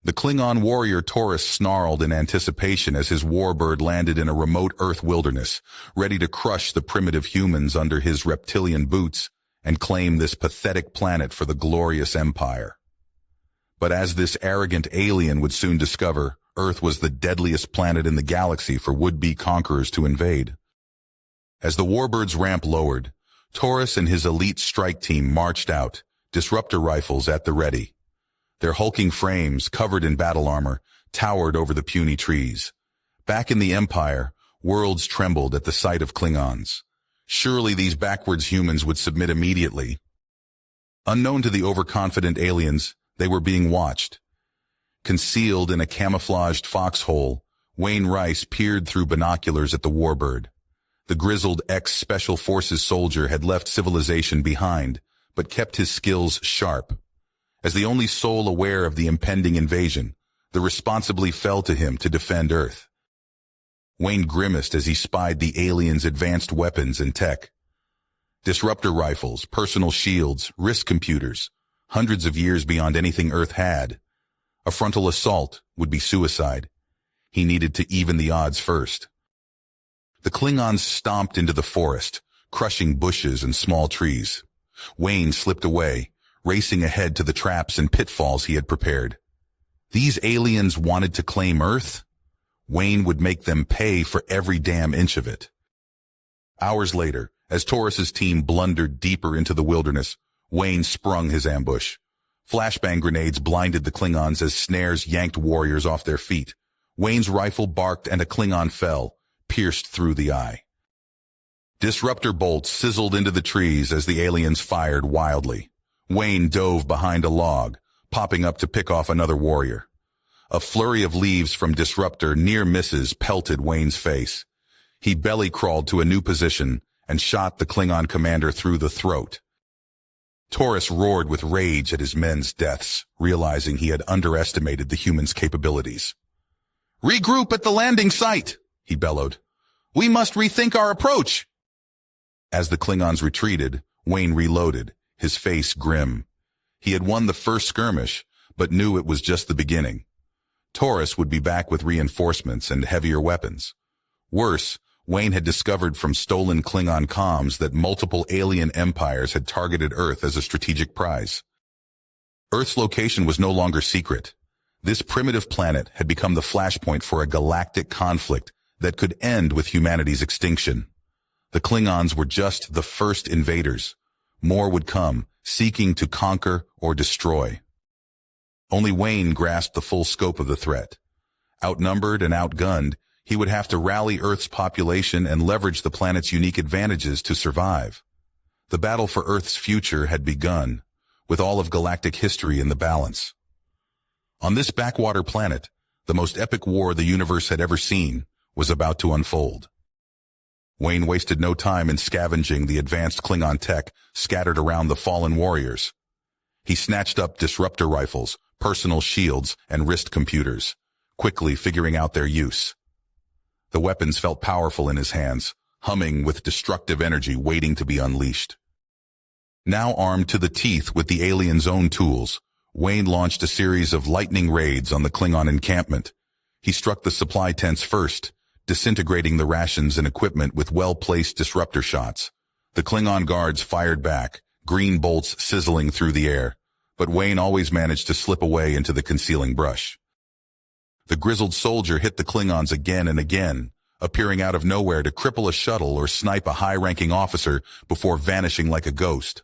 The Klingon warrior Taurus snarled in anticipation as his warbird landed in a remote Earth wilderness, ready to crush the primitive humans under his reptilian boots and claim this pathetic planet for the glorious Empire. But as this arrogant alien would soon discover, Earth was the deadliest planet in the galaxy for would-be conquerors to invade. As the warbird's ramp lowered, Taurus and his elite strike team marched out, disruptor rifles at the ready. Their hulking frames, covered in battle armor, towered over the puny trees. Back in the Empire, worlds trembled at the sight of Klingons. Surely these backwards humans would submit immediately. Unknown to the overconfident aliens, they were being watched. Concealed in a camouflaged foxhole, Wayne Rice peered through binoculars at the warbird. The grizzled ex-Special Forces soldier had left civilization behind, but kept his skills sharp. As the only soul aware of the impending invasion, the responsibility fell to him to defend Earth. Wayne grimaced as he spied the aliens' advanced weapons and tech. Disruptor rifles, personal shields, wrist computers, hundreds of years beyond anything Earth had. A frontal assault would be suicide. He needed to even the odds first. The Klingons stomped into the forest, crushing bushes and small trees. Wayne slipped away, racing ahead to the traps and pitfalls he had prepared. These aliens wanted to claim Earth? Wayne would make them pay for every damn inch of it. Hours later, as Taurus's team blundered deeper into the wilderness, Wayne sprung his ambush. Flashbang grenades blinded the Klingons as snares yanked warriors off their feet. Wayne's rifle barked and a Klingon fell, pierced through the eye. Disruptor bolts sizzled into the trees as the aliens fired wildly. Wayne dove behind a log, popping up to pick off another warrior. A flurry of leaves from Disruptor near misses pelted Wayne's face. He belly-crawled to a new position and shot the Klingon commander through the throat. Taurus roared with rage at his men's deaths, realizing he had underestimated the humans' capabilities. "Regroup at the landing site!" he bellowed. "We must rethink our approach!" As the Klingons retreated, Wayne reloaded, his face grim. He had won the first skirmish, but knew it was just the beginning. Taurus would be back with reinforcements and heavier weapons. Worse, Wayne had discovered from stolen Klingon comms that multiple alien empires had targeted Earth as a strategic prize. Earth's location was no longer secret. This primitive planet had become the flashpoint for a galactic conflict that could end with humanity's extinction. The Klingons were just the first invaders. More would come, seeking to conquer or destroy. Only Wayne grasped the full scope of the threat. Outnumbered and outgunned, he would have to rally Earth's population and leverage the planet's unique advantages to survive. The battle for Earth's future had begun, with all of galactic history in the balance. On this backwater planet, the most epic war the universe had ever seen was about to unfold. Wayne wasted no time in scavenging the advanced Klingon tech scattered around the fallen warriors. He snatched up disruptor rifles, personal shields, and wrist computers, quickly figuring out their use. The weapons felt powerful in his hands, humming with destructive energy waiting to be unleashed. Now armed to the teeth with the aliens' own tools, Wayne launched a series of lightning raids on the Klingon encampment. He struck the supply tents first, disintegrating the rations and equipment with well-placed disruptor shots. The Klingon guards fired back, green bolts sizzling through the air, but Wayne always managed to slip away into the concealing brush. The grizzled soldier hit the Klingons again and again, appearing out of nowhere to cripple a shuttle or snipe a high-ranking officer before vanishing like a ghost.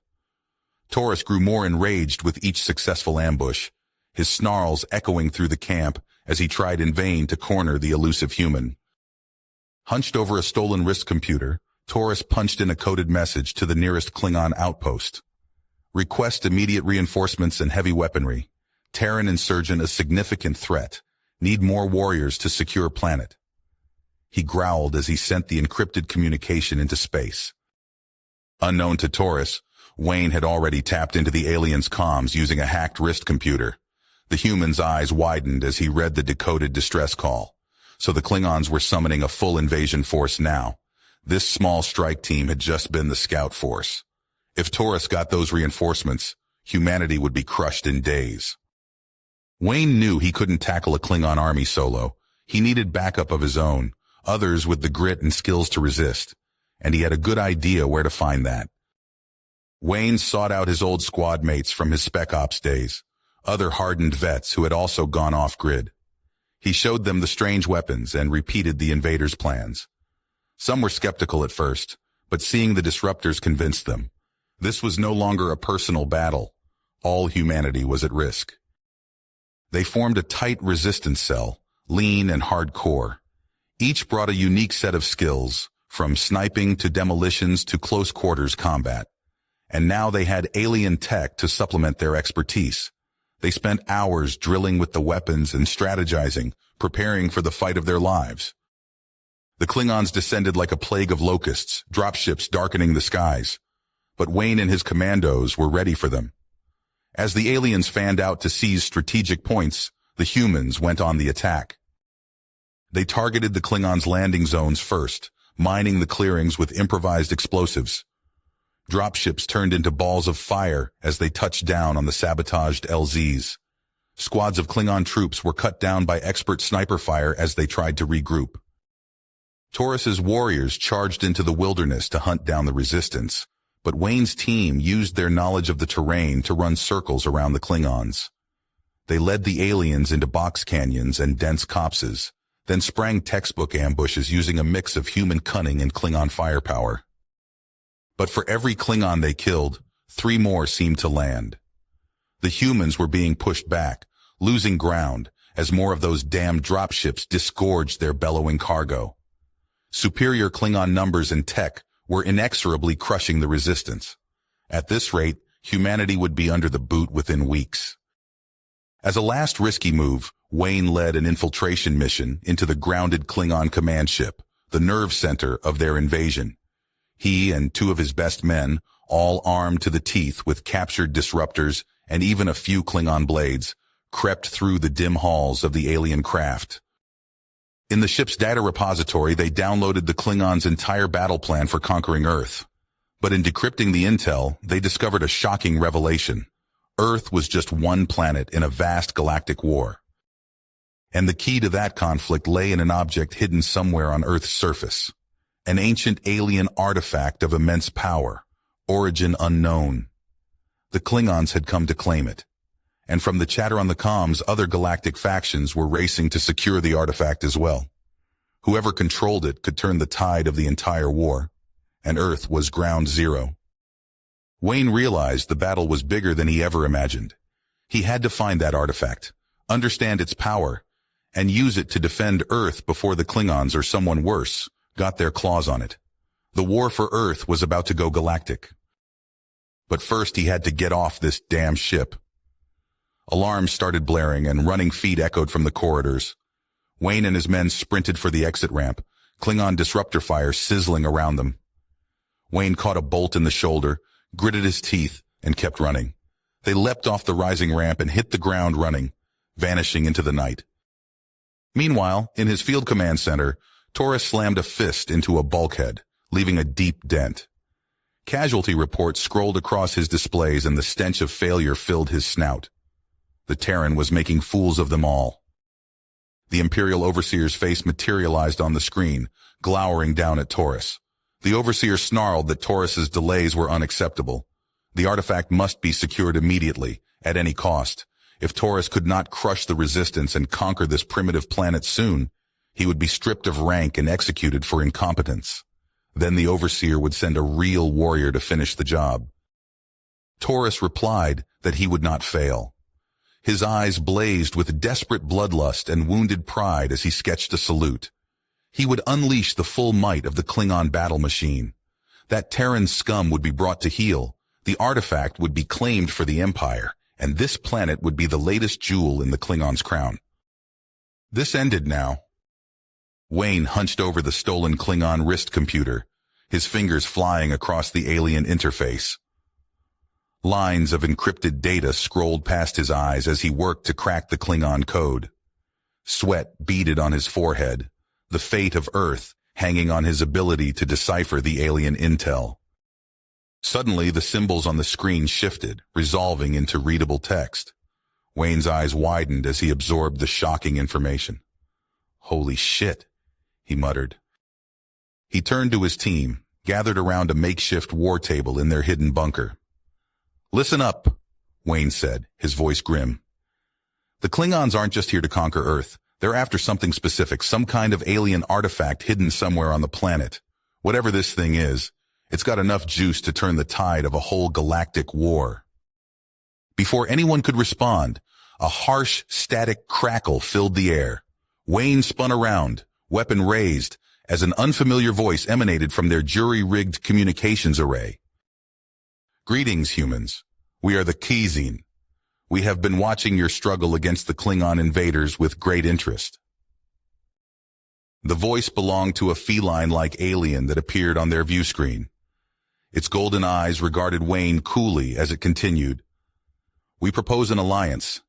Taurus grew more enraged with each successful ambush, his snarls echoing through the camp as he tried in vain to corner the elusive human. Hunched over a stolen wrist computer, Taurus punched in a coded message to the nearest Klingon outpost. Request immediate reinforcements and heavy weaponry. Terran insurgent a significant threat. Need more warriors to secure planet. He growled as he sent the encrypted communication into space. Unknown to Taurus, Wayne had already tapped into the aliens' comms using a hacked wrist computer. The human's eyes widened as he read the decoded distress call. So the Klingons were summoning a full invasion force now. This small strike team had just been the scout force. If Taurus got those reinforcements, humanity would be crushed in days. Wayne knew he couldn't tackle a Klingon army solo. He needed backup of his own, others with the grit and skills to resist, and he had a good idea where to find that. Wayne sought out his old squad mates from his Spec Ops days, other hardened vets who had also gone off-grid. He showed them the strange weapons and repeated the invaders' plans. Some were skeptical at first, but seeing the disruptors convinced them. This was no longer a personal battle. All humanity was at risk. They formed a tight resistance cell, lean and hardcore. Each brought a unique set of skills, from sniping to demolitions to close-quarters combat. And now they had alien tech to supplement their expertise. They spent hours drilling with the weapons and strategizing, preparing for the fight of their lives. The Klingons descended like a plague of locusts, dropships darkening the skies. But Wayne and his commandos were ready for them. As the aliens fanned out to seize strategic points, the humans went on the attack. They targeted the Klingons' landing zones first, mining the clearings with improvised explosives. Dropships turned into balls of fire as they touched down on the sabotaged LZs. Squads of Klingon troops were cut down by expert sniper fire as they tried to regroup. Taurus's warriors charged into the wilderness to hunt down the resistance, but Wayne's team used their knowledge of the terrain to run circles around the Klingons. They led the aliens into box canyons and dense copses, then sprang textbook ambushes using a mix of human cunning and Klingon firepower. But for every Klingon they killed, 3 more seemed to land. The humans were being pushed back, losing ground, as more of those damned dropships disgorged their bellowing cargo. Superior Klingon numbers and tech were inexorably crushing the resistance. At this rate, humanity would be under the boot within weeks. As a last risky move, Wayne led an infiltration mission into the grounded Klingon command ship, the nerve center of their invasion. He and 2 of his best men, all armed to the teeth with captured disruptors and even a few Klingon blades, crept through the dim halls of the alien craft. In the ship's data repository, they downloaded the Klingons' entire battle plan for conquering Earth. But in decrypting the intel, they discovered a shocking revelation. Earth was just one planet in a vast galactic war. And the key to that conflict lay in an object hidden somewhere on Earth's surface. An ancient alien artifact of immense power, origin unknown. The Klingons had come to claim it. And from the chatter on the comms, other galactic factions were racing to secure the artifact as well. Whoever controlled it could turn the tide of the entire war, and Earth was ground zero. Wayne realized the battle was bigger than he ever imagined. He had to find that artifact, understand its power, and use it to defend Earth before the Klingons or someone worse got their claws on it. The war for Earth was about to go galactic. But first he had to get off this damn ship. Alarms started blaring and running feet echoed from the corridors. Wayne and his men sprinted for the exit ramp, Klingon disruptor fire sizzling around them. Wayne caught a bolt in the shoulder, gritted his teeth, and kept running. They leapt off the rising ramp and hit the ground running, vanishing into the night. Meanwhile, in his field command center, Taurus slammed a fist into a bulkhead, leaving a deep dent. Casualty reports scrolled across his displays and the stench of failure filled his snout. The Terran was making fools of them all. The Imperial Overseer's face materialized on the screen, glowering down at Taurus. The Overseer snarled that Taurus's delays were unacceptable. The artifact must be secured immediately, at any cost. If Taurus could not crush the resistance and conquer this primitive planet soon, he would be stripped of rank and executed for incompetence. Then the Overseer would send a real warrior to finish the job. Taurus replied that he would not fail. His eyes blazed with desperate bloodlust and wounded pride as he sketched a salute. He would unleash the full might of the Klingon battle machine. That Terran scum would be brought to heel, the artifact would be claimed for the Empire, and this planet would be the latest jewel in the Klingon's crown. This ended now. Wayne hunched over the stolen Klingon wrist computer, his fingers flying across the alien interface. Lines of encrypted data scrolled past his eyes as he worked to crack the Klingon code. Sweat beaded on his forehead, the fate of Earth hanging on his ability to decipher the alien intel. Suddenly, the symbols on the screen shifted, resolving into readable text. Wayne's eyes widened as he absorbed the shocking information. Holy shit, he muttered. He turned to his team, gathered around a makeshift war table in their hidden bunker. Listen up, Wayne said, his voice grim. The Klingons aren't just here to conquer Earth. They're after something specific, some kind of alien artifact hidden somewhere on the planet. Whatever this thing is, it's got enough juice to turn the tide of a whole galactic war. Before anyone could respond, a harsh, static crackle filled the air. Wayne spun around, weapon raised, as an unfamiliar voice emanated from their jury-rigged communications array. Greetings, humans. We are the Kizin. We have been watching your struggle against the Klingon invaders with great interest. The voice belonged to a feline-like alien that appeared on their view screen. Its golden eyes regarded Wayne coolly as it continued. We propose an alliance.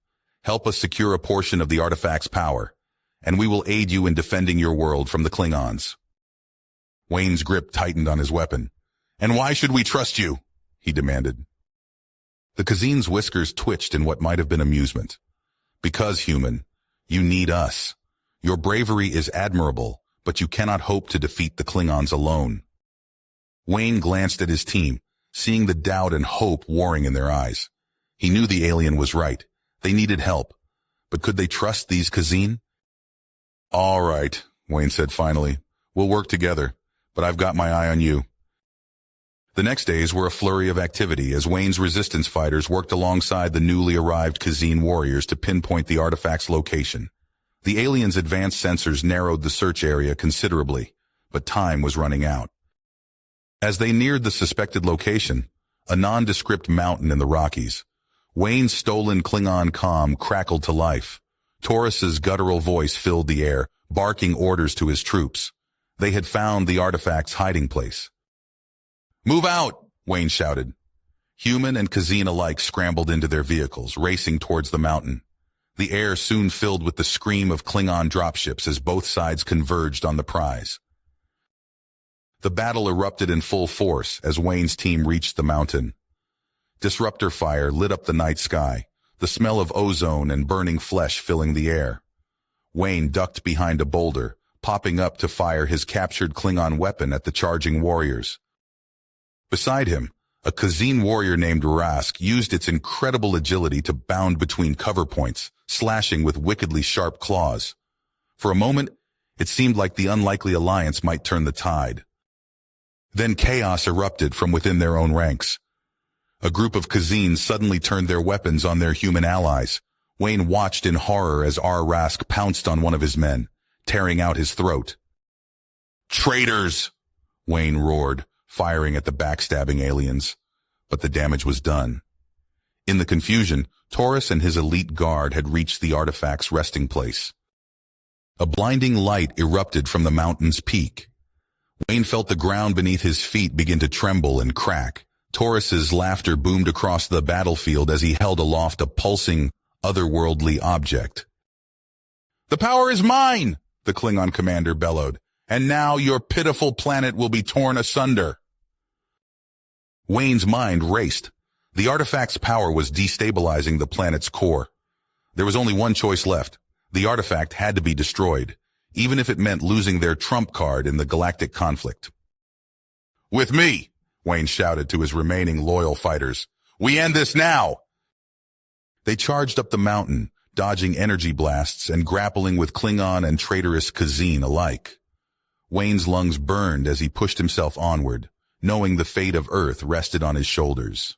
Help us secure a portion of the artifact's power, and we will aid you in defending your world from the Klingons. Wayne's grip tightened on his weapon. And why should we trust you? He demanded. The Kazin's whiskers twitched in what might have been amusement. Because, human, you need us. Your bravery is admirable, but you cannot hope to defeat the Klingons alone. Wayne glanced at his team, seeing the doubt and hope warring in their eyes. He knew the alien was right. They needed help. But could they trust these Kazin? All right, Wayne said finally. We'll work together, but I've got my eye on you. The next days were a flurry of activity as Wayne's resistance fighters worked alongside the newly arrived Kazin warriors to pinpoint the artifact's location. The aliens' advanced sensors narrowed the search area considerably, but time was running out. As they neared the suspected location, a nondescript mountain in the Rockies, Wayne's stolen Klingon comm crackled to life. Taurus's guttural voice filled the air, barking orders to his troops. They had found the artifact's hiding place. Move out, Wayne shouted. Human and Kazin alike scrambled into their vehicles, racing towards the mountain. The air soon filled with the scream of Klingon dropships as both sides converged on the prize. The battle erupted in full force as Wayne's team reached the mountain. Disruptor fire lit up the night sky, the smell of ozone and burning flesh filling the air. Wayne ducked behind a boulder, popping up to fire his captured Klingon weapon at the charging warriors. Beside him, a Kazin warrior named Rask used its incredible agility to bound between cover points, slashing with wickedly sharp claws. For a moment, it seemed like the unlikely alliance might turn the tide. Then chaos erupted from within their own ranks. A group of Kazin suddenly turned their weapons on their human allies. Wayne watched in horror as Rask pounced on one of his men, tearing out his throat. Traitors! Wayne roared, firing at the backstabbing aliens. But the damage was done. In the confusion, Taurus and his elite guard had reached the artifact's resting place. A blinding light erupted from the mountain's peak. Wayne felt the ground beneath his feet begin to tremble and crack. Taurus's laughter boomed across the battlefield as he held aloft a pulsing, otherworldly object. The power is mine, the Klingon commander bellowed, and now your pitiful planet will be torn asunder. Wayne's mind raced. The artifact's power was destabilizing the planet's core. There was only one choice left. The artifact had to be destroyed, even if it meant losing their trump card in the galactic conflict. With me, Wayne shouted to his remaining loyal fighters. We end this now! They charged up the mountain, dodging energy blasts and grappling with Klingon and traitorous Kazin alike. Wayne's lungs burned as he pushed himself onward, knowing the fate of Earth rested on his shoulders.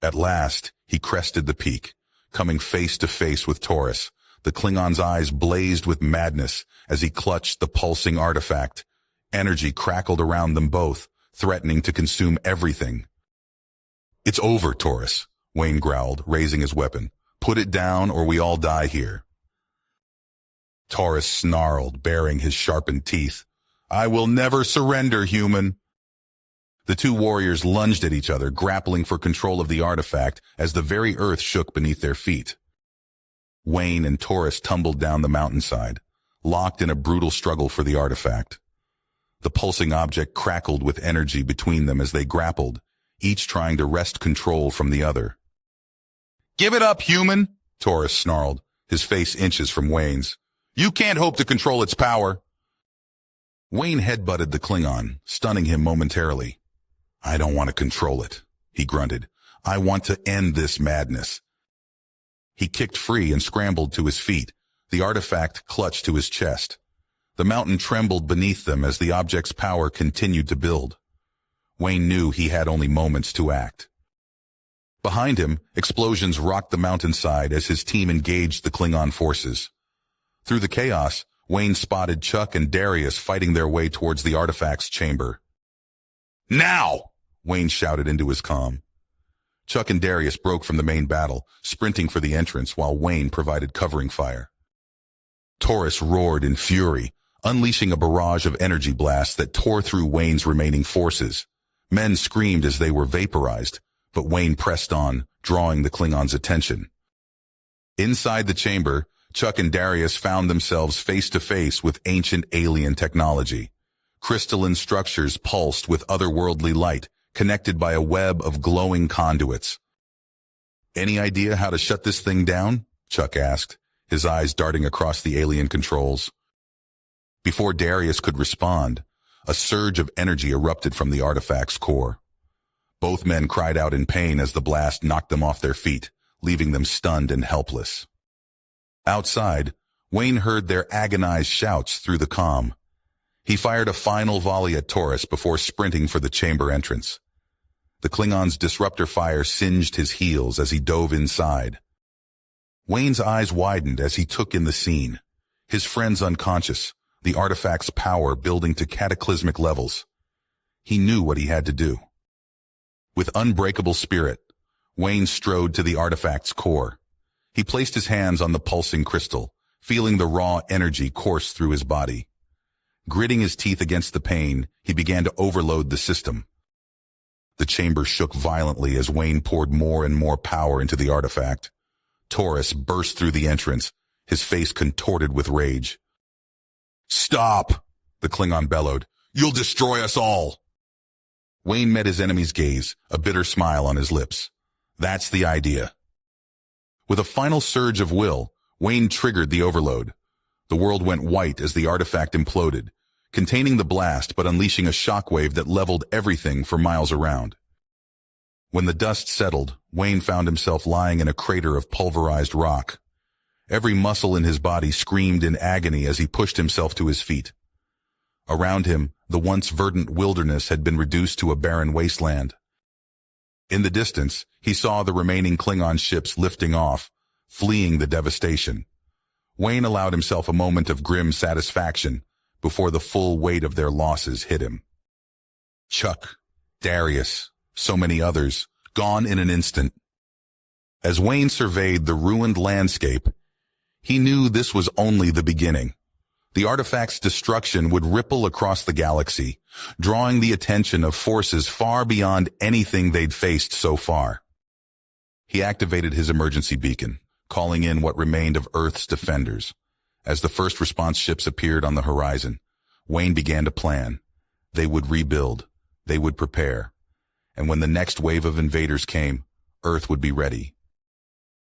At last, he crested the peak, coming face to face with Taurus. The Klingon's eyes blazed with madness as he clutched the pulsing artifact. Energy crackled around them both, threatening to consume everything. It's over, Taurus, Wayne growled, raising his weapon. Put it down or we all die here. Taurus snarled, baring his sharpened teeth. I will never surrender, human. The two warriors lunged at each other, grappling for control of the artifact as the very earth shook beneath their feet. Wayne and Taurus tumbled down the mountainside, locked in a brutal struggle for the artifact. The pulsing object crackled with energy between them as they grappled, each trying to wrest control from the other. Give it up, human, Taurus snarled, his face inches from Wayne's. You can't hope to control its power. Wayne headbutted the Klingon, stunning him momentarily. I don't want to control it, he grunted. I want to end this madness. He kicked free and scrambled to his feet, the artifact clutched to his chest. The mountain trembled beneath them as the object's power continued to build. Wayne knew he had only moments to act. Behind him, explosions rocked the mountainside as his team engaged the Klingon forces. Through the chaos, Wayne spotted Chuck and Darius fighting their way towards the artifact's chamber. Now! Wayne shouted into his comm. Chuck and Darius broke from the main battle, sprinting for the entrance while Wayne provided covering fire. Taurus roared in fury, unleashing a barrage of energy blasts that tore through Wayne's remaining forces. Men screamed as they were vaporized, but Wayne pressed on, drawing the Klingons' attention. Inside the chamber, Chuck and Darius found themselves face-to-face with ancient alien technology. Crystalline structures pulsed with otherworldly light, connected by a web of glowing conduits. Any idea how to shut this thing down? Chuck asked, his eyes darting across the alien controls. Before Darius could respond, a surge of energy erupted from the artifact's core. Both men cried out in pain as the blast knocked them off their feet, leaving them stunned and helpless. Outside, Wayne heard their agonized shouts through the comm. He fired a final volley at Taurus before sprinting for the chamber entrance. The Klingon's disruptor fire singed his heels as he dove inside. Wayne's eyes widened as he took in the scene. His friends unconscious, the artifact's power building to cataclysmic levels. He knew what he had to do. With unbreakable spirit, Wayne strode to the artifact's core. He placed his hands on the pulsing crystal, feeling the raw energy course through his body. Gritting his teeth against the pain, he began to overload the system. The chamber shook violently as Wayne poured more and more power into the artifact. Taurus burst through the entrance, his face contorted with rage. Stop! The Klingon bellowed. You'll destroy us all! Wayne met his enemy's gaze, a bitter smile on his lips. That's the idea. With a final surge of will, Wayne triggered the overload. The world went white as the artifact imploded, containing the blast but unleashing a shockwave that leveled everything for miles around. When the dust settled, Wayne found himself lying in a crater of pulverized rock. Every muscle in his body screamed in agony as he pushed himself to his feet. Around him, the once verdant wilderness had been reduced to a barren wasteland. In the distance, he saw the remaining Klingon ships lifting off, fleeing the devastation. Wayne allowed himself a moment of grim satisfaction before the full weight of their losses hit him. Chuck, Darius, so many others, gone in an instant. As Wayne surveyed the ruined landscape, he knew this was only the beginning. The artifact's destruction would ripple across the galaxy, drawing the attention of forces far beyond anything they'd faced so far. He activated his emergency beacon, calling in what remained of Earth's defenders. As the first response ships appeared on the horizon, Wayne began to plan. They would rebuild, they would prepare, and when the next wave of invaders came, Earth would be ready.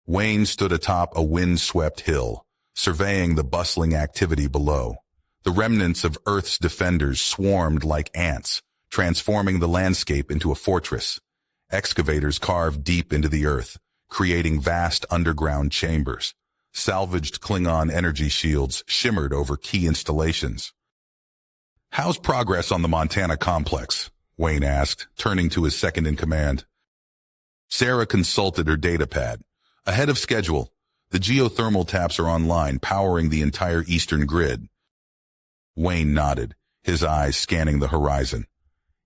Wayne stood atop a wind-swept hill, surveying the bustling activity below. The remnants of Earth's defenders swarmed like ants, transforming the landscape into a fortress. Excavators carved deep into the earth, creating vast underground chambers. Salvaged Klingon energy shields shimmered over key installations. How's progress on the Montana complex? Wayne asked, turning to his second-in-command. Sarah consulted her datapad. Ahead of schedule, the geothermal taps are online, powering the entire eastern grid. Wayne nodded, his eyes scanning the horizon.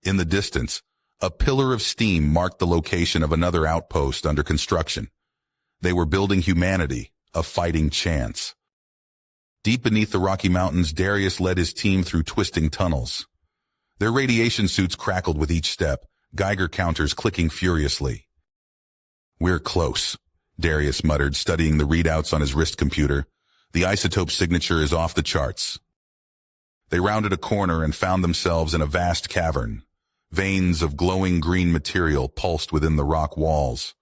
In the distance, a pillar of steam marked the location of another outpost under construction. They were building humanity, a fighting chance. Deep beneath the Rocky Mountains, Darius led his team through twisting tunnels. Their radiation suits crackled with each step, Geiger counters clicking furiously. We're close, Darius muttered, studying the readouts on his wrist computer. The isotope signature is off the charts. They rounded a corner and found themselves in a vast cavern. Veins of glowing green material pulsed within the rock walls.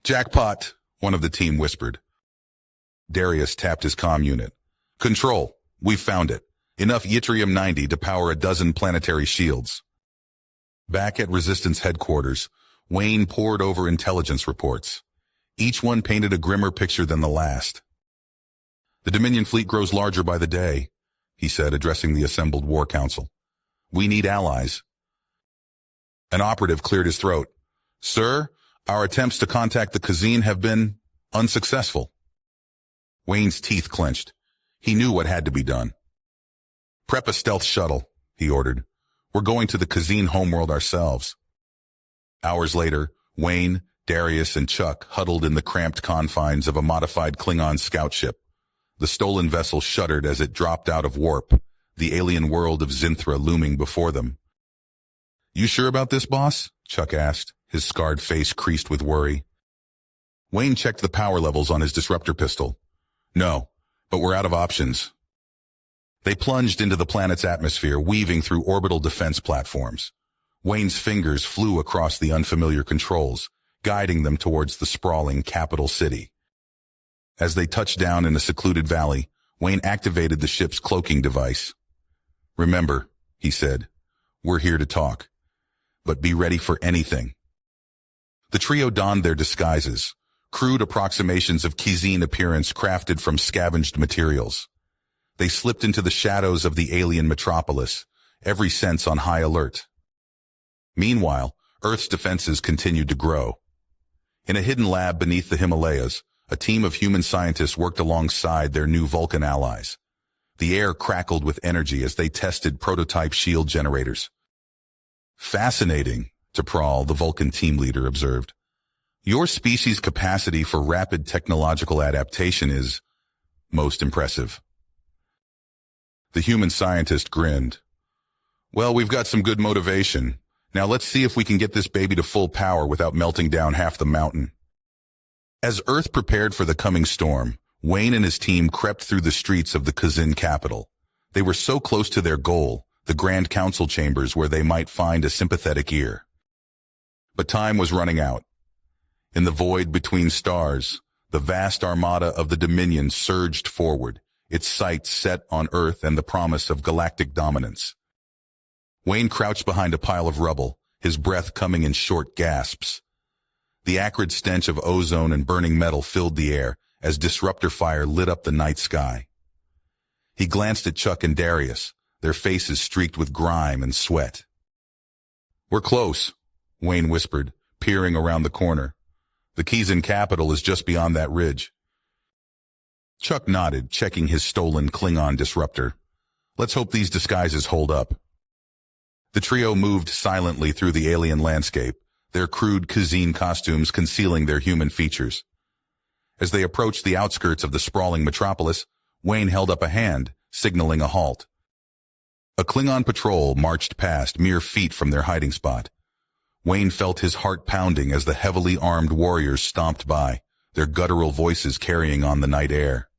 Jackpot, one of the team whispered. Darius tapped his comm unit. Control, we've found it. Enough yttrium-90 to power a dozen planetary shields. Back at Resistance headquarters, Wayne pored over intelligence reports. Each one painted a grimmer picture than the last. The Dominion fleet grows larger by the day, he said, addressing the assembled war council. We need allies. An operative cleared his throat. Sir, our attempts to contact the Kazin have been unsuccessful. Wayne's teeth clenched. He knew what had to be done. Prep a stealth shuttle, he ordered. We're going to the Kazin homeworld ourselves. Hours later, Wayne, Darius, and Chuck huddled in the cramped confines of a modified Klingon scout ship. The stolen vessel shuddered as it dropped out of warp, the alien world of Zinthra looming before them. You sure about this, boss? Chuck asked, his scarred face creased with worry. Wayne checked the power levels on his disruptor pistol. No, but we're out of options. They plunged into the planet's atmosphere, weaving through orbital defense platforms. Wayne's fingers flew across the unfamiliar controls, guiding them towards the sprawling capital city. As they touched down in a secluded valley, Wayne activated the ship's cloaking device. Remember, he said, we're here to talk, but be ready for anything. The trio donned their disguises, crude approximations of Kazin appearance crafted from scavenged materials. They slipped into the shadows of the alien metropolis, every sense on high alert. Meanwhile, Earth's defenses continued to grow. In a hidden lab beneath the Himalayas, a team of human scientists worked alongside their new Vulcan allies. The air crackled with energy as they tested prototype shield generators. Fascinating, T'Pral, the Vulcan team leader, observed. Your species' capacity for rapid technological adaptation is most impressive. The human scientist grinned. Well, we've got some good motivation. Now let's see if we can get this baby to full power without melting down half the mountain. As Earth prepared for the coming storm, Wayne and his team crept through the streets of the Kazin capital. They were so close to their goal, the Grand Council chambers where they might find a sympathetic ear. But time was running out. In the void between stars, the vast armada of the Dominion surged forward, its sights set on Earth and the promise of galactic dominance. Wayne crouched behind a pile of rubble, his breath coming in short gasps. The acrid stench of ozone and burning metal filled the air as disruptor fire lit up the night sky. He glanced at Chuck and Darius, their faces streaked with grime and sweat. We're close, Wayne whispered, peering around the corner. The Kazin capital is just beyond that ridge. Chuck nodded, checking his stolen Klingon disruptor. Let's hope these disguises hold up. The trio moved silently through the alien landscape, their crude Kazin costumes concealing their human features. As they approached the outskirts of the sprawling metropolis, Wayne held up a hand, signaling a halt. A Klingon patrol marched past mere feet from their hiding spot. Wayne felt his heart pounding as the heavily armed warriors stomped by, their guttural voices carrying on the night air.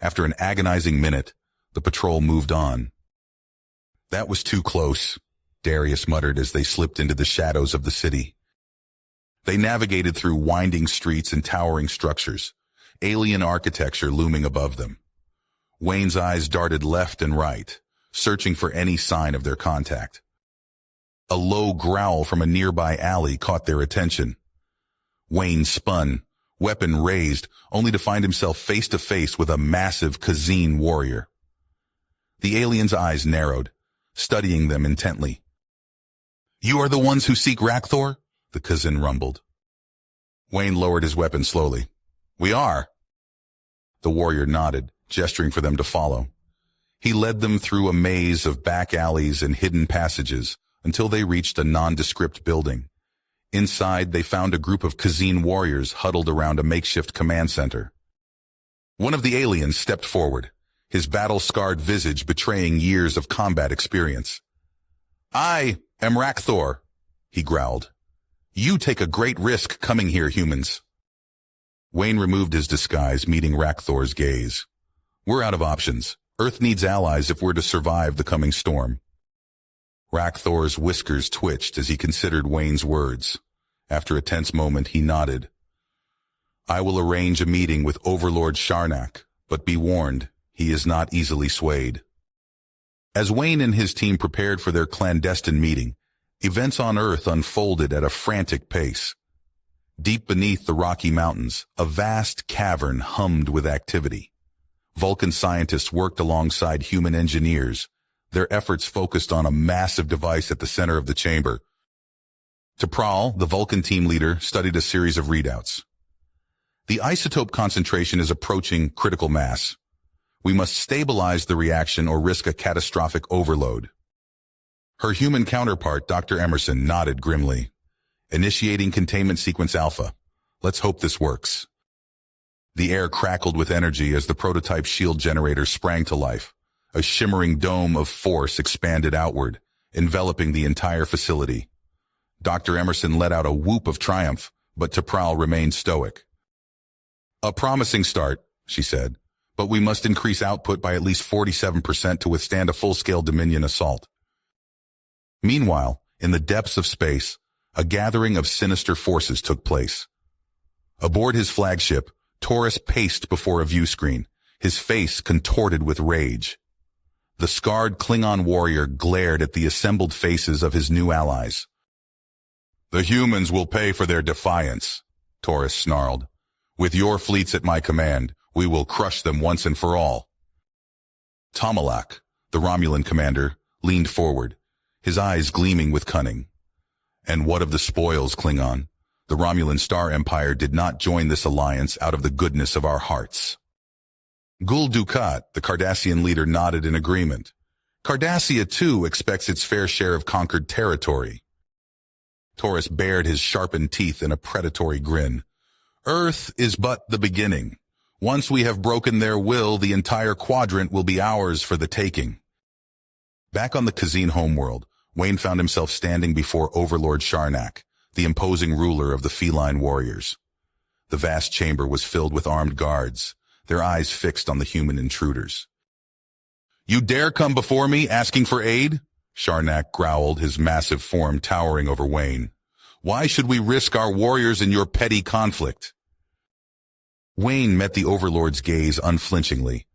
After an agonizing minute, the patrol moved on. That was too close, Darius muttered as they slipped into the shadows of the city. They navigated through winding streets and towering structures, alien architecture looming above them. Wayne's eyes darted left and right, searching for any sign of their contact. A low growl from a nearby alley caught their attention. Wayne spun, weapon raised, only to find himself face to face with a massive Kazin warrior. The alien's eyes narrowed, studying them intently. You are the ones who seek Rakthor? The Kazin rumbled. Wayne lowered his weapon slowly. We are. The warrior nodded, gesturing for them to follow. He led them through a maze of back alleys and hidden passages until they reached a nondescript building. Inside, they found a group of Kazin warriors huddled around a makeshift command center. One of the aliens stepped forward, his battle-scarred visage betraying years of combat experience. I am Rakthor, he growled. You take a great risk coming here, humans. Wayne removed his disguise, meeting Rakthor's gaze. We're out of options. Earth needs allies if we're to survive the coming storm. Rakthor's whiskers twitched as he considered Wayne's words. After a tense moment, he nodded. I will arrange a meeting with Overlord Sharnak, but be warned, he is not easily swayed. As Wayne and his team prepared for their clandestine meeting, events on Earth unfolded at a frantic pace. Deep beneath the Rocky Mountains, a vast cavern hummed with activity. Vulcan scientists worked alongside human engineers, their efforts focused on a massive device at the center of the chamber. T'Pral, the Vulcan team leader, studied a series of readouts. The isotope concentration is approaching critical mass. We must stabilize the reaction or risk a catastrophic overload. Her human counterpart, Dr. Emerson, nodded grimly. Initiating containment sequence alpha. Let's hope this works. The air crackled with energy as the prototype shield generator sprang to life. A shimmering dome of force expanded outward, enveloping the entire facility. Dr. Emerson let out a whoop of triumph, but T'Pral remained stoic. A promising start, she said, but we must increase output by at least 47% to withstand a full-scale Dominion assault. Meanwhile, in the depths of space, a gathering of sinister forces took place. Aboard his flagship, Taurus paced before a view screen, his face contorted with rage. The scarred Klingon warrior glared at the assembled faces of his new allies. The humans will pay for their defiance, Taurus snarled. With your fleets at my command, we will crush them once and for all. Tomalak, the Romulan commander, leaned forward, his eyes gleaming with cunning. And what of the spoils, Klingon? The Romulan Star Empire did not join this alliance out of the goodness of our hearts. Gul Dukat, the Cardassian leader, nodded in agreement. Cardassia, too, expects its fair share of conquered territory. Taurus bared his sharpened teeth in a predatory grin. Earth is but the beginning. Once we have broken their will, the entire quadrant will be ours for the taking. Back on the Kazin homeworld, Wayne found himself standing before Overlord Sharnak, the imposing ruler of the feline warriors. The vast chamber was filled with armed guards, their eyes fixed on the human intruders. You dare come before me asking for aid? Sharnak growled, his massive form towering over Wayne. Why should we risk our warriors in your petty conflict? Wayne met the Overlord's gaze unflinchingly.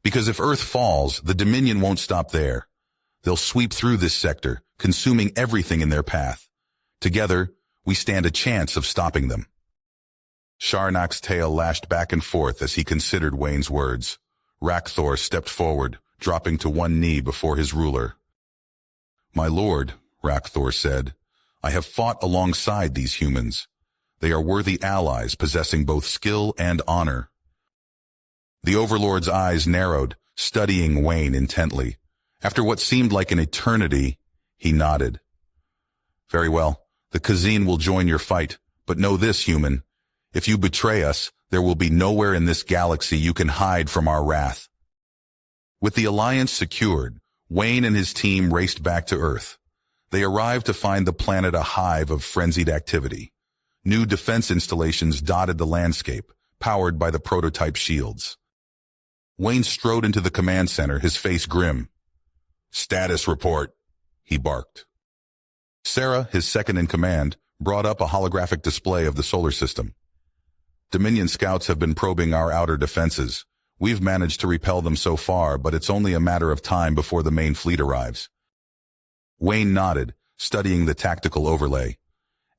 Because if Earth falls, the Dominion won't stop there. They'll sweep through this sector, consuming everything in their path. Together, we stand a chance of stopping them. Sharnak's tail lashed back and forth as he considered Wayne's words. Rakthor stepped forward, dropping to one knee before his ruler. My lord, Rakthor said, I have fought alongside these humans. They are worthy allies possessing both skill and honor. The Overlord's eyes narrowed, studying Wayne intently. After what seemed like an eternity, he nodded. Very well, the Kazin will join your fight, but know this, human. If you betray us, there will be nowhere in this galaxy you can hide from our wrath. With the alliance secured, Wayne and his team raced back to Earth. They arrived to find the planet a hive of frenzied activity. New defense installations dotted the landscape, powered by the prototype shields. Wayne strode into the command center, his face grim. Status report, he barked. Sarah, his second-in-command, brought up a holographic display of the solar system. Dominion scouts have been probing our outer defenses. We've managed to repel them so far, but it's only a matter of time before the main fleet arrives. Wayne nodded, studying the tactical overlay.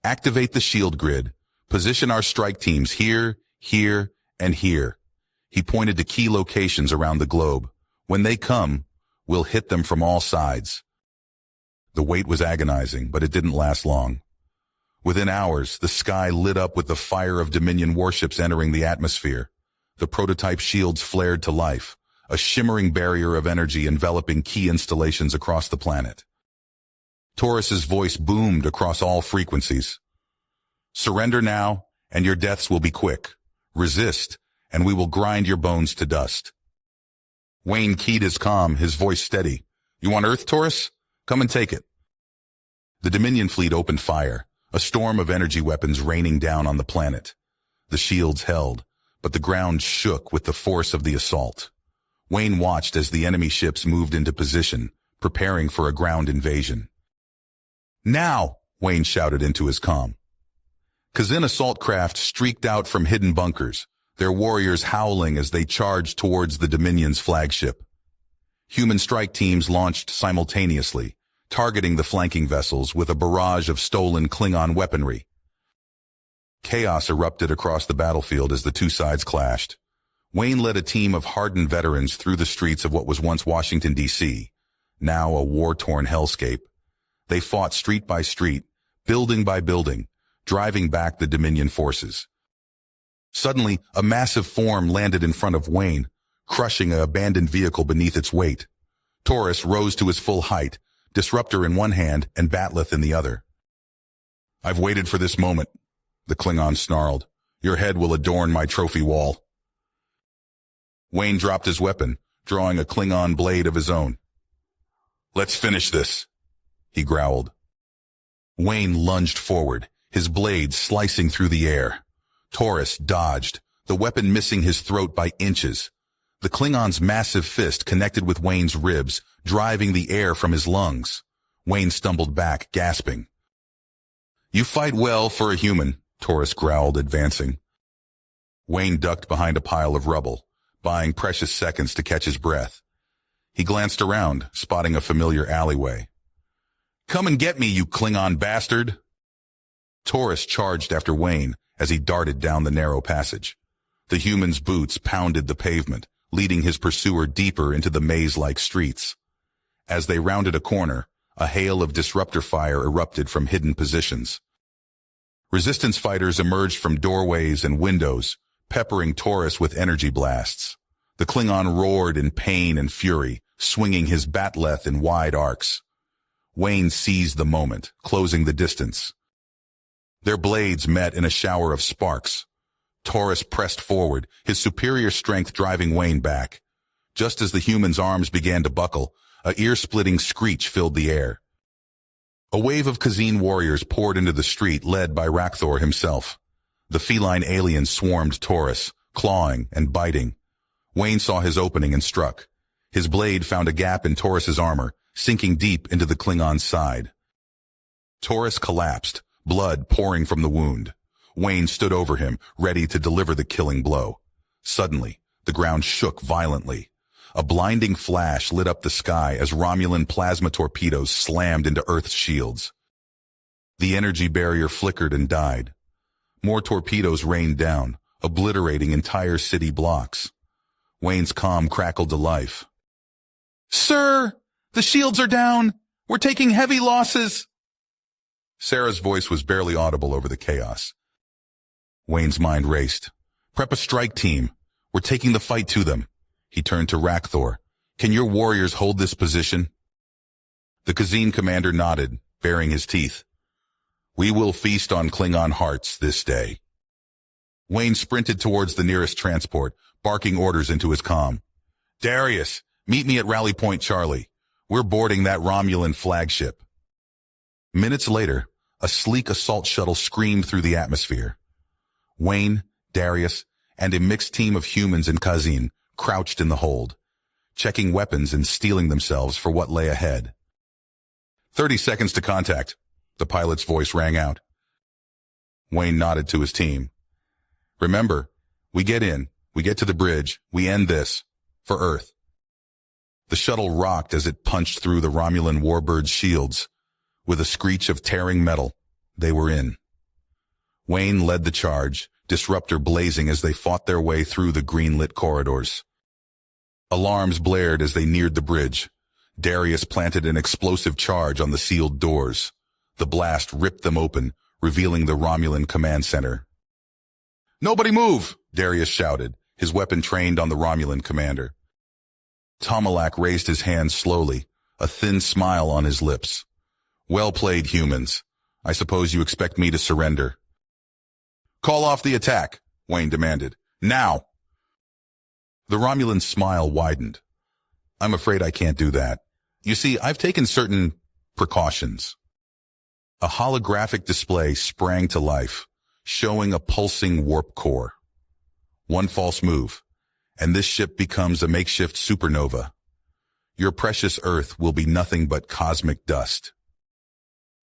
Activate the shield grid. Position our strike teams here, here, and here. He pointed to key locations around the globe. When they come, we'll hit them from all sides. The wait was agonizing, but it didn't last long. Within hours, the sky lit up with the fire of Dominion warships entering the atmosphere. The prototype shields flared to life, a shimmering barrier of energy enveloping key installations across the planet. Taurus's voice boomed across all frequencies. Surrender now, and your deaths will be quick. Resist, and we will grind your bones to dust. Wayne keyed his comm, his voice steady. You want Earth, Taurus? Come and take it. The Dominion fleet opened fire, a storm of energy weapons raining down on the planet. The shields held, but the ground shook with the force of the assault. Wayne watched as the enemy ships moved into position, preparing for a ground invasion. Now, Wayne shouted into his comm. Kazin assault craft streaked out from hidden bunkers, their warriors howling as they charged towards the Dominion's flagship. Human strike teams launched simultaneously, targeting the flanking vessels with a barrage of stolen Klingon weaponry. Chaos erupted across the battlefield as the two sides clashed. Wayne led a team of hardened veterans through the streets of what was once Washington, D.C., now a war-torn hellscape. They fought street by street, building by building, driving back the Dominion forces. Suddenly, a massive form landed in front of Wayne, crushing an abandoned vehicle beneath its weight. Taurus rose to his full height, disruptor in one hand and batleth in the other. "I've waited for this moment," the Klingon snarled. "Your head will adorn my trophy wall." Wayne dropped his weapon, drawing a Klingon blade of his own. "Let's finish this," he growled. Wayne lunged forward, his blade slicing through the air. Taurus dodged, the weapon missing his throat by inches. The Klingon's massive fist connected with Wayne's ribs, driving the air from his lungs. Wayne stumbled back, gasping. "You fight well for a human," Taurus growled, advancing. Wayne ducked behind a pile of rubble, buying precious seconds to catch his breath. He glanced around, spotting a familiar alleyway. "Come and get me, you Klingon bastard!" Taurus charged after Wayne as he darted down the narrow passage. The human's boots pounded the pavement, leading his pursuer deeper into the maze-like streets. As they rounded a corner, a hail of disruptor fire erupted from hidden positions. Resistance fighters emerged from doorways and windows, peppering Taurus with energy blasts. The Klingon roared in pain and fury, swinging his batleth in wide arcs. Wayne seized the moment, closing the distance. Their blades met in a shower of sparks. Taurus pressed forward, his superior strength driving Wayne back. Just as the human's arms began to buckle, a ear-splitting screech filled the air. A wave of Kazin warriors poured into the street, led by Rakthor himself. The feline alien swarmed Taurus, clawing and biting. Wayne saw his opening and struck. His blade found a gap in Taurus's armor, sinking deep into the Klingon's side. Taurus collapsed, blood pouring from the wound. Wayne stood over him, ready to deliver the killing blow. Suddenly, the ground shook violently. A blinding flash lit up the sky as Romulan plasma torpedoes slammed into Earth's shields. The energy barrier flickered and died. More torpedoes rained down, obliterating entire city blocks. Wayne's comm crackled to life. "Sir, the shields are down! We're taking heavy losses!" Sarah's voice was barely audible over the chaos. Wayne's mind raced. "Prep a strike team. We're taking the fight to them." He turned to Rakthor. "Can your warriors hold this position?" The Kazin commander nodded, baring his teeth. "We will feast on Klingon hearts this day." Wayne sprinted towards the nearest transport, barking orders into his comm. "Darius, meet me at Rally Point Charlie. We're boarding that Romulan flagship." Minutes later, a sleek assault shuttle screamed through the atmosphere. Wayne, Darius, and a mixed team of humans and Kazin crouched in the hold, checking weapons and steeling themselves for what lay ahead. 30 seconds to contact," the pilot's voice rang out. Wayne nodded to his team. "Remember, we get in, we get to the bridge, we end this, for Earth." The shuttle rocked as it punched through the Romulan warbird's shields. With a screech of tearing metal, they were in. Wayne led the charge, disruptor blazing as they fought their way through the green-lit corridors. Alarms blared as they neared the bridge. Darius planted an explosive charge on the sealed doors. The blast ripped them open, revealing the Romulan command center. "Nobody move!" Darius shouted, his weapon trained on the Romulan commander. Tomalak raised his hand slowly, a thin smile on his lips. "Well played, humans. I suppose you expect me to surrender." "Call off the attack," Wayne demanded. "Now!" The Romulan smile widened. "I'm afraid I can't do that. You see, I've taken certain precautions." A holographic display sprang to life, showing a pulsing warp core. One false move, and this ship becomes a makeshift supernova. Your precious Earth will be nothing but cosmic dust.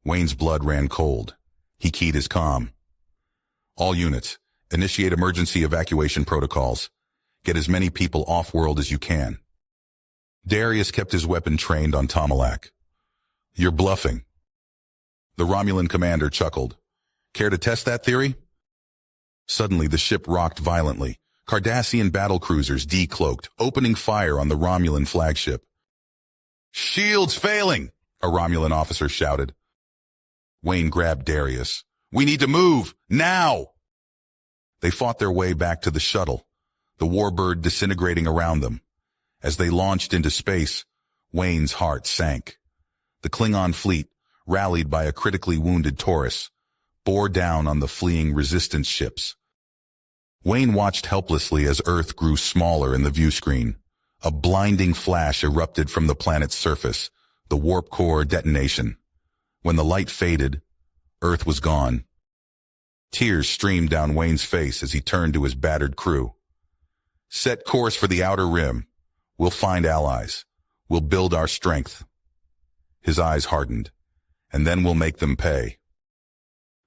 Wayne's blood ran cold. He keyed his comm. All units, initiate emergency evacuation protocols. Get as many people off-world as you can. Darius kept his weapon trained on Tomalak. You're bluffing. The Romulan commander chuckled. Care to test that theory? Suddenly, the ship rocked violently. Cardassian battlecruisers decloaked, opening fire on the Romulan flagship. Shields failing, a Romulan officer shouted. Wayne grabbed Darius. We need to move, now! They fought their way back to the shuttle, the warbird disintegrating around them. As they launched into space, Wayne's heart sank. The Klingon fleet, rallied by a critically wounded Taurus, bore down on the fleeing resistance ships. Wayne watched helplessly as Earth grew smaller in the viewscreen. A blinding flash erupted from the planet's surface, the warp core detonation. When the light faded, Earth was gone. Tears streamed down Wayne's face as he turned to his battered crew. Set course for the outer rim. We'll find allies. We'll build our strength. His eyes hardened. And then we'll make them pay.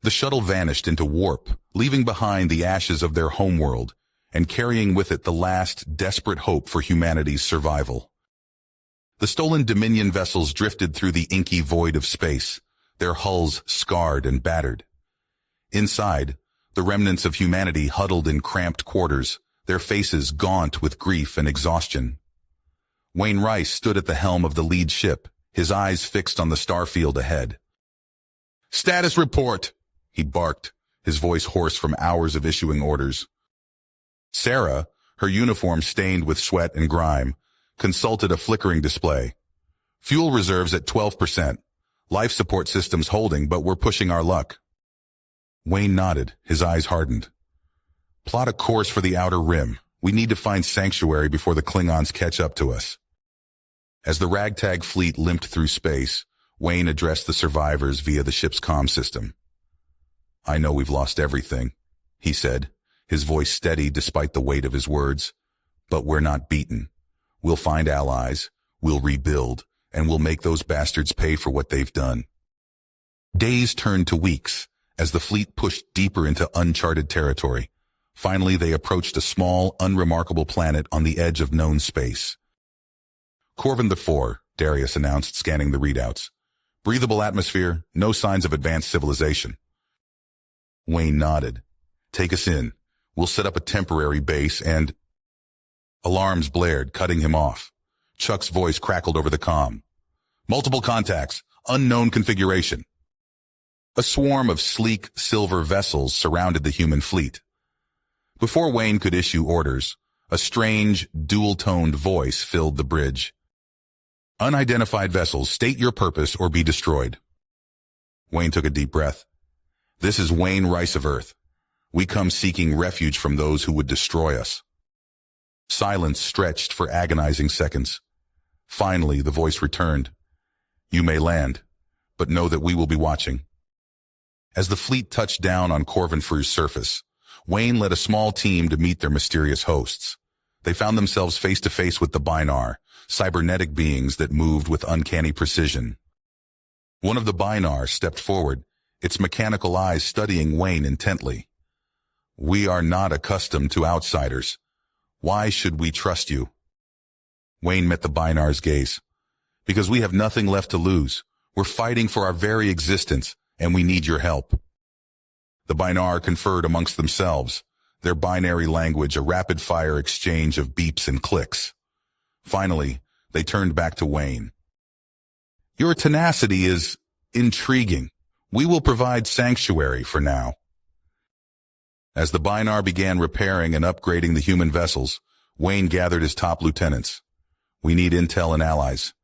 The shuttle vanished into warp, leaving behind the ashes of their homeworld and carrying with it the last desperate hope for humanity's survival. The stolen Dominion vessels drifted through the inky void of space, their hulls scarred and battered. Inside, the remnants of humanity huddled in cramped quarters, their faces gaunt with grief and exhaustion. Wayne Rice stood at the helm of the lead ship, his eyes fixed on the starfield ahead. Status report, he barked, his voice hoarse from hours of issuing orders. Sarah, her uniform stained with sweat and grime, consulted a flickering display. Fuel reserves at 12%. Life support systems holding, but we're pushing our luck. Wayne nodded, his eyes hardened. Plot a course for the outer rim. We need to find sanctuary before the Klingons catch up to us. As the ragtag fleet limped through space, Wayne addressed the survivors via the ship's comm system. I know we've lost everything, he said, his voice steady despite the weight of his words. But we're not beaten. We'll find allies, we'll rebuild, and we'll make those bastards pay for what they've done. Days turned to weeks as the fleet pushed deeper into uncharted territory. Finally, they approached a small, unremarkable planet on the edge of known space. Corvin IV, Darius announced, scanning the readouts. Breathable atmosphere, no signs of advanced civilization. Wayne nodded. Take us in. We'll set up a temporary base and... Alarms blared, cutting him off. Chuck's voice crackled over the comm. Multiple contacts, unknown configuration. A swarm of sleek, silver vessels surrounded the human fleet. Before Wayne could issue orders, a strange, dual-toned voice filled the bridge. Unidentified vessels, state your purpose or be destroyed. Wayne took a deep breath. This is Wayne Rice of Earth. We come seeking refuge from those who would destroy us. Silence stretched for agonizing seconds. Finally, the voice returned. You may land, but know that we will be watching. As the fleet touched down on Corvin IV's surface, Wayne led a small team to meet their mysterious hosts. They found themselves face-to-face with the Binar, cybernetic beings that moved with uncanny precision. One of the Binar stepped forward, its mechanical eyes studying Wayne intently. We are not accustomed to outsiders. Why should we trust you? Wayne met the Binar's gaze. Because we have nothing left to lose. We're fighting for our very existence, and we need your help. The Binar conferred amongst themselves, their binary language a rapid-fire exchange of beeps and clicks. Finally, they turned back to Wayne. Your tenacity is intriguing. We will provide sanctuary for now. As the Binar began repairing and upgrading the human vessels, Wayne gathered his top lieutenants. We need intel and allies.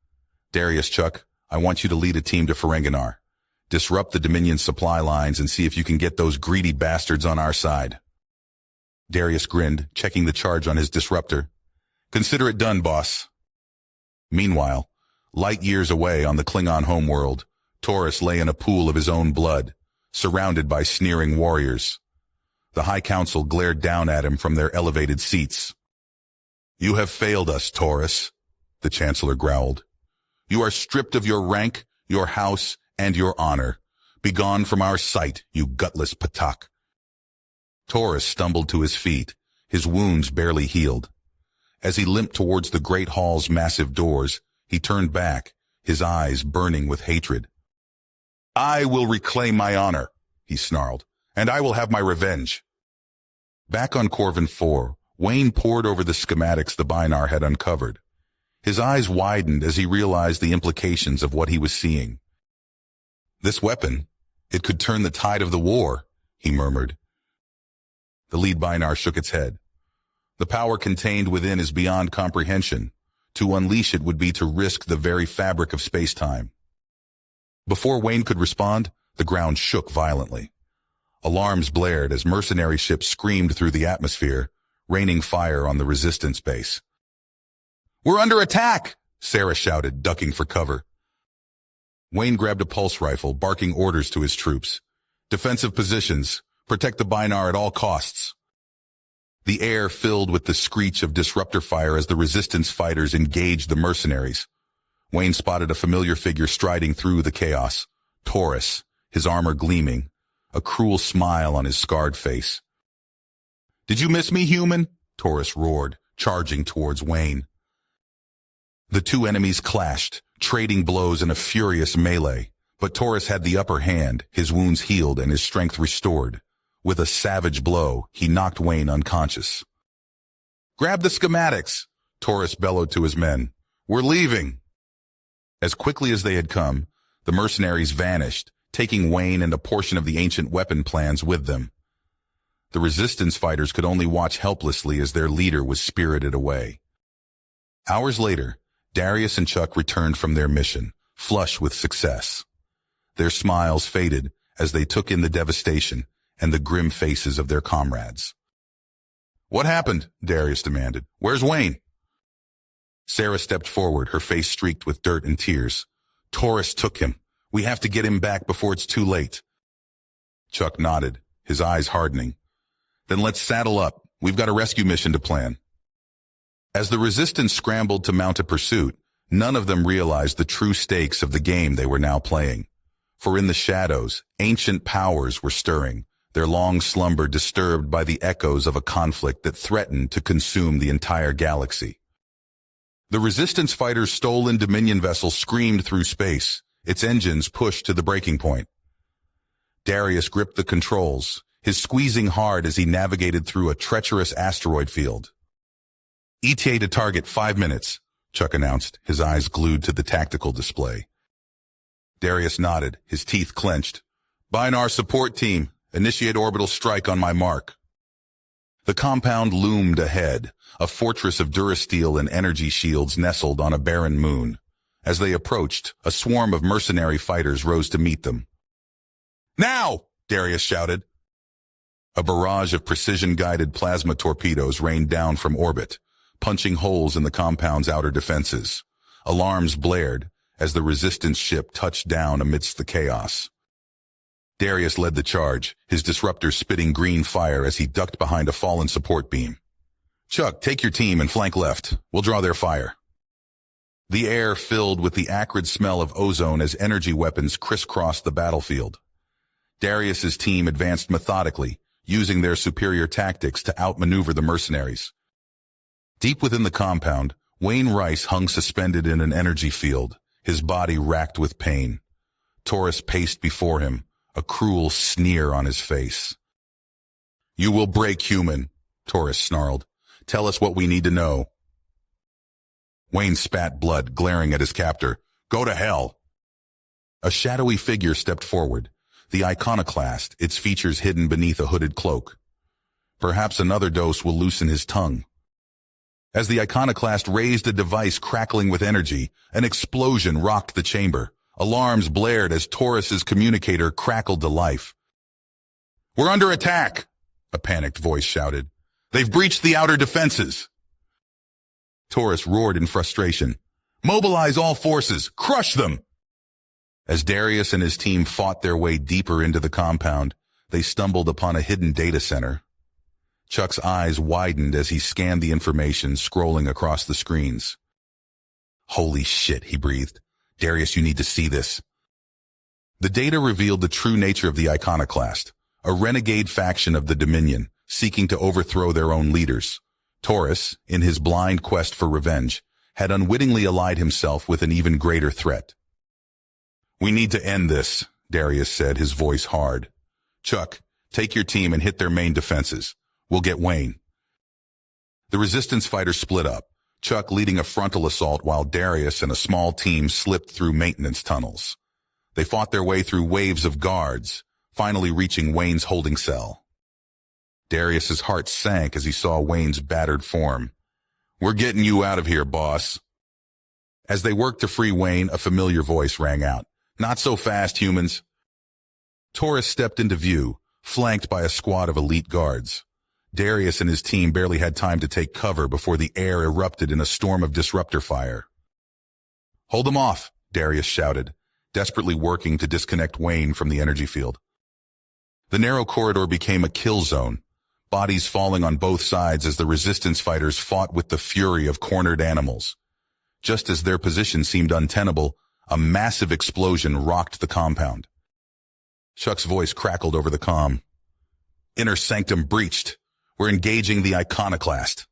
Darius, Chuck, I want you to lead a team to Ferenginar. Disrupt the Dominion supply lines and see if you can get those greedy bastards on our side. Darius grinned, checking the charge on his disruptor. Consider it done, boss. Meanwhile, light years away on the Klingon homeworld, Taurus lay in a pool of his own blood, surrounded by sneering warriors. The High Council glared down at him from their elevated seats. You have failed us, Taurus, the Chancellor growled. You are stripped of your rank, your house, and your honor. Begone from our sight, you gutless Patak. Taurus stumbled to his feet, his wounds barely healed. As he limped towards the great hall's massive doors, he turned back, his eyes burning with hatred. "I will reclaim my honor," he snarled, "and I will have my revenge." Back on Corvin 4, Wayne pored over the schematics the Binar had uncovered. His eyes widened as he realized the implications of what he was seeing. "This weapon, it could turn the tide of the war," he murmured. The lead Binar shook its head. "The power contained within is beyond comprehension. To unleash it would be to risk the very fabric of space-time." Before Wayne could respond, the ground shook violently. Alarms blared as mercenary ships screamed through the atmosphere, raining fire on the resistance base. "We're under attack!" Sarah shouted, ducking for cover. Wayne grabbed a pulse rifle, barking orders to his troops. "Defensive positions. Protect the Binar at all costs." The air filled with the screech of disruptor fire as the resistance fighters engaged the mercenaries. Wayne spotted a familiar figure striding through the chaos. Taurus, his armor gleaming, a cruel smile on his scarred face. "Did you miss me, human?" Taurus roared, charging towards Wayne. The two enemies clashed, trading blows in a furious melee, but Taurus had the upper hand, his wounds healed and his strength restored. With a savage blow, he knocked Wayne unconscious. "Grab the schematics!" Taurus bellowed to his men. "We're leaving!" As quickly as they had come, the mercenaries vanished, taking Wayne and a portion of the ancient weapon plans with them. The resistance fighters could only watch helplessly as their leader was spirited away. Hours later, Darius and Chuck returned from their mission, flush with success. Their smiles faded as they took in the devastation and the grim faces of their comrades. "What happened?" Darius demanded. "Where's Wayne?" Sarah stepped forward, her face streaked with dirt and tears. "Taurus took him. We have to get him back before it's too late." Chuck nodded, his eyes hardening. "Then let's saddle up. We've got a rescue mission to plan." As the resistance scrambled to mount a pursuit, none of them realized the true stakes of the game they were now playing. For in the shadows, ancient powers were stirring, their long slumber disturbed by the echoes of a conflict that threatened to consume the entire galaxy. The resistance fighters' stolen Dominion vessel screamed through space, its engines pushed to the breaking point. Darius gripped the controls, his squeezing hard as he navigated through a treacherous asteroid field. "ETA to target 5 minutes, Chuck announced, his eyes glued to the tactical display. Darius nodded, his teeth clenched. "Binar support team, initiate orbital strike on my mark." The compound loomed ahead, a fortress of durasteel and energy shields nestled on a barren moon. As they approached, a swarm of mercenary fighters rose to meet them. "Now!" Darius shouted. A barrage of precision-guided plasma torpedoes rained down from orbit, punching holes in the compound's outer defenses. Alarms blared as the resistance ship touched down amidst the chaos. Darius led the charge, his disruptor spitting green fire as he ducked behind a fallen support beam. "Chuck, take your team and flank left. We'll draw their fire." The air filled with the acrid smell of ozone as energy weapons crisscrossed the battlefield. Darius's team advanced methodically, using their superior tactics to outmaneuver the mercenaries. Deep within the compound, Wayne Rice hung suspended in an energy field, his body racked with pain. Taurus paced before him, a cruel sneer on his face. "You will break, human," Taurus snarled. "Tell us what we need to know." Wayne spat blood, glaring at his captor. "Go to hell." A shadowy figure stepped forward, the iconoclast, its features hidden beneath a hooded cloak. Perhaps another dose will loosen his tongue. As the iconoclast raised a device crackling with energy, an explosion rocked the chamber. Alarms blared as Taurus's communicator crackled to life. "We're under attack!" a panicked voice shouted. "They've breached the outer defenses!" Taurus roared in frustration. "Mobilize all forces! Crush them!" As Darius and his team fought their way deeper into the compound, they stumbled upon a hidden data center. Chuck's eyes widened as he scanned the information scrolling across the screens. "Holy shit," he breathed. "Darius, you need to see this." The data revealed the true nature of the iconoclast, a renegade faction of the Dominion, seeking to overthrow their own leaders. Taurus, in his blind quest for revenge, had unwittingly allied himself with an even greater threat. "We need to end this," Darius said, his voice hard. "Chuck, take your team and hit their main defenses. We'll get Wayne." The resistance fighters split up, Chuck leading a frontal assault while Darius and a small team slipped through maintenance tunnels. They fought their way through waves of guards, finally reaching Wayne's holding cell. Darius's heart sank as he saw Wayne's battered form. "We're getting you out of here, boss." As they worked to free Wayne, a familiar voice rang out. "Not so fast, humans." Taurus stepped into view, flanked by a squad of elite guards. Darius and his team barely had time to take cover before the air erupted in a storm of disruptor fire. "Hold them off," Darius shouted, desperately working to disconnect Wayne from the energy field. The narrow corridor became a kill zone, bodies falling on both sides as the resistance fighters fought with the fury of cornered animals. Just as their position seemed untenable, a massive explosion rocked the compound. Chuck's voice crackled over the comm. "Inner sanctum breached. We're engaging the iconoclast."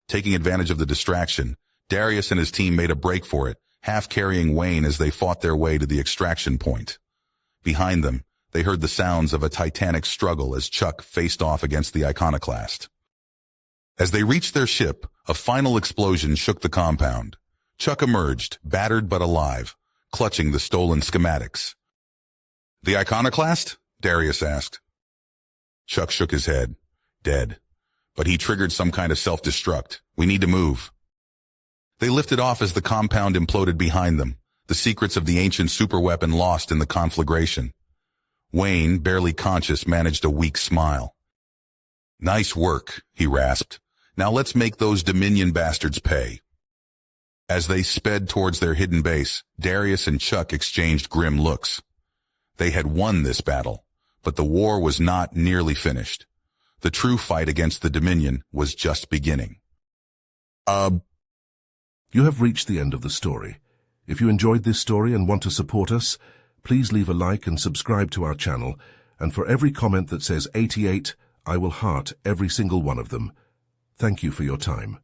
Taking advantage of the distraction, Darius and his team made a break for it, half carrying Wayne as they fought their way to the extraction point. Behind them, they heard the sounds of a titanic struggle as Chuck faced off against the iconoclast. As they reached their ship, a final explosion shook the compound. Chuck emerged, battered but alive, clutching the stolen schematics. "The iconoclast?" Darius asked. Chuck shook his head. "Dead. But he triggered some kind of self-destruct. We need to move." They lifted off as the compound imploded behind them, the secrets of the ancient superweapon lost in the conflagration. Wayne, barely conscious, managed a weak smile. "Nice work," he rasped. "Now let's make those Dominion bastards pay." As they sped towards their hidden base, Darius and Chuck exchanged grim looks. They had won this battle, but the war was not nearly finished. The true fight against the Dominion was just beginning. You have reached the end of the story. If you enjoyed this story and want to support us, please leave a like and subscribe to our channel, and for every comment that says 88, I will heart every single one of them. Thank you for your time.